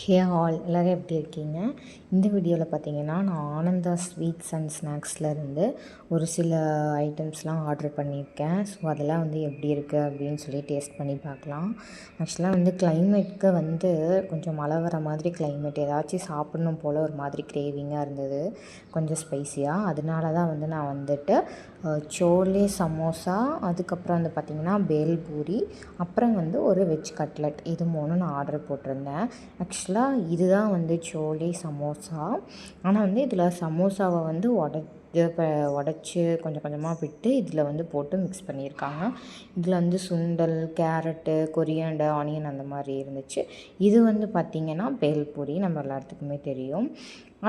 Hey all எல்லோரும் எப்படி இருக்கீங்க? இந்த வீடியோவில் பார்த்தீங்கன்னா நான் ஆனந்தா ஸ்வீட்ஸ் அண்ட் ஸ்நாக்ஸ்லேருந்து ஒரு சில ஐட்டம்ஸ்லாம் ஆர்டர் பண்ணியிருக்கேன். ஸோ அதெல்லாம் வந்து எப்படி இருக்குது அப்படின்னு சொல்லி டேஸ்ட் பண்ணி பார்க்கலாம். ஆக்சுவலாக வந்து கிளைமேட்க்கு வந்து கொஞ்சம் மழை வர மாதிரி கிளைமேட், ஏதாச்சும் சாப்பிட்ணும் போல் ஒரு மாதிரி கிரேவிங்காக இருந்தது, கொஞ்சம் ஸ்பைஸியாக. அதனால தான் வந்து நான் வந்துட்டு சோலே சமோசா, அதுக்கப்புறம் வந்து பார்த்திங்கன்னா பேல்பூரி, அப்புறம் வந்து ஒரு வெஜ் கட்லெட், இது 3 நான் ஆர்டர் போட்டிருந்தேன். ஆக்சுவலாக இதுதான் வந்து சோலே சமோசா. ஆனால் வந்து இதில் சமோசாவை வந்து உடச்சி கொஞ்சம் கொஞ்சமாக விட்டு இதில் வந்து போட்டு மிக்ஸ் பண்ணியிருக்காங்க. இதில் வந்து சுண்டல், கேரட்டு, கொரியாண்டர், ஆனியன் அந்த மாதிரி இருந்துச்சு. இது வந்து பார்த்திங்கன்னா பேல்பூரி, நம்ம எல்லாத்துக்குமே தெரியும்.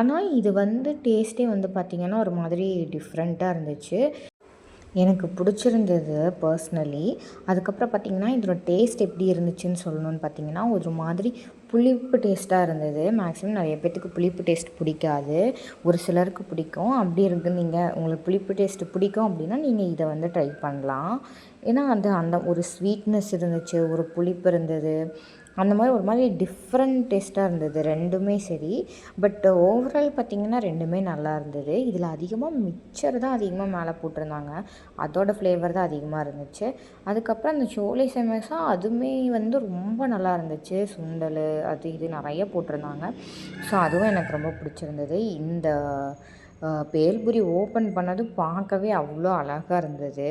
ஆனால் இது வந்து டேஸ்ட்டே வந்து பார்த்திங்கன்னா ஒரு மாதிரி டிஃப்ரெண்ட்டாக இருந்துச்சு, எனக்கு பிடிச்சிருந்தது பர்ஸ்னலி. அதுக்கப்புறம் பார்த்திங்கன்னா இதோட டேஸ்ட் எப்படி இருந்துச்சுன்னு சொல்லணும்னு பார்த்திங்கன்னா ஒரு மாதிரி புளிப்பு டேஸ்ட்டாக இருந்தது. மேக்ஸிமம் நிறைய பேர்த்துக்கு புளிப்பு டேஸ்ட் பிடிக்காது, ஒரு சிலருக்கு பிடிக்கும். அப்படி இருக்குது, நீங்கள் உங்களுக்கு புளிப்பு டேஸ்ட்டு பிடிக்கும் அப்படின்னா நீங்கள் இதை வந்து ட்ரை பண்ணலாம். ஏன்னா அந்த ஒரு ஸ்வீட்னஸ் இருந்துச்சு, ஒரு புளிப்பு இருந்தது, அந்த மாதிரி ஒரு மாதிரி டிஃப்ரெண்ட் டேஸ்ட்டாக இருந்தது ரெண்டுமே சரி. பட் ஓவரால் பார்த்திங்கன்னா ரெண்டுமே நல்லா இருந்தது. இதில் அதிகமாக மிக்சர் தான் அதிகமாக மேலே போட்டிருந்தாங்க, அதோடய ஃப்ளேவர் தான் அதிகமாக இருந்துச்சு. அதுக்கப்புறம் அந்த சோலே சமோசா அதுவுமே வந்து ரொம்ப நல்லா இருந்துச்சு, சுண்டல் அது இது நிறைய போட்டிருந்தாங்க. ஸோ அதுவும் எனக்கு ரொம்ப பிடிச்சிருந்தது. இந்த பேல்பூரி ஓப்பன் பண்ணது பார்க்கவே அவ்வளோ அழகாக இருந்தது.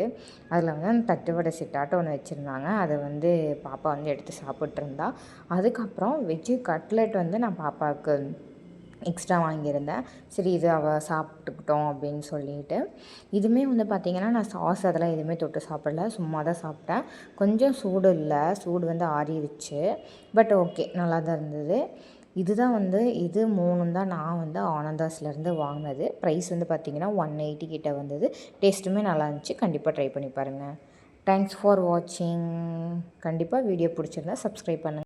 அதில் வந்து அந்த தட்டுவடை செட்டாட்டம் ஒன்று வச்சுருந்தாங்க, அதை வந்து பாப்பா வந்து எடுத்து சாப்பிட்ருந்தா. அதுக்கப்புறம் வெஜ்ஜு கட்லெட் வந்து நான் பாப்பாவுக்கு எக்ஸ்ட்ரா வாங்கியிருந்தேன். சரி இது அவள் சாப்பிட்டுக்கிட்டோம் அப்படின்னு சொல்லிட்டு. இதுவுமே வந்து பார்த்திங்கன்னா நான் சாஸ் அதெல்லாம் எதுவுமே தொட்டு சாப்பிடல, சும்மா தான் சாப்பிட்டேன். கொஞ்சம் சூடு இல்லை, சூடு வந்து ஆறிடுச்சு. பட் ஓகே, நல்லா தான் இருந்தது. இதுதான் வந்து இது 3 தான் நான் வந்து ஆனந்தாஸ்லேருந்து வாங்கினது. ப்ரைஸ் வந்து பார்த்திங்கன்னா 180 கிட்ட வந்தது. டேஸ்ட்டுமே நல்லா இருந்துச்சு, கண்டிப்பாக ட்ரை பண்ணி பாருங்கள். தேங்க்ஸ் ஃபார் வாட்சிங். கண்டிப்பாக வீடியோ பிடிச்சிருந்தா சப்ஸ்கிரைப் பண்ணுங்கள்.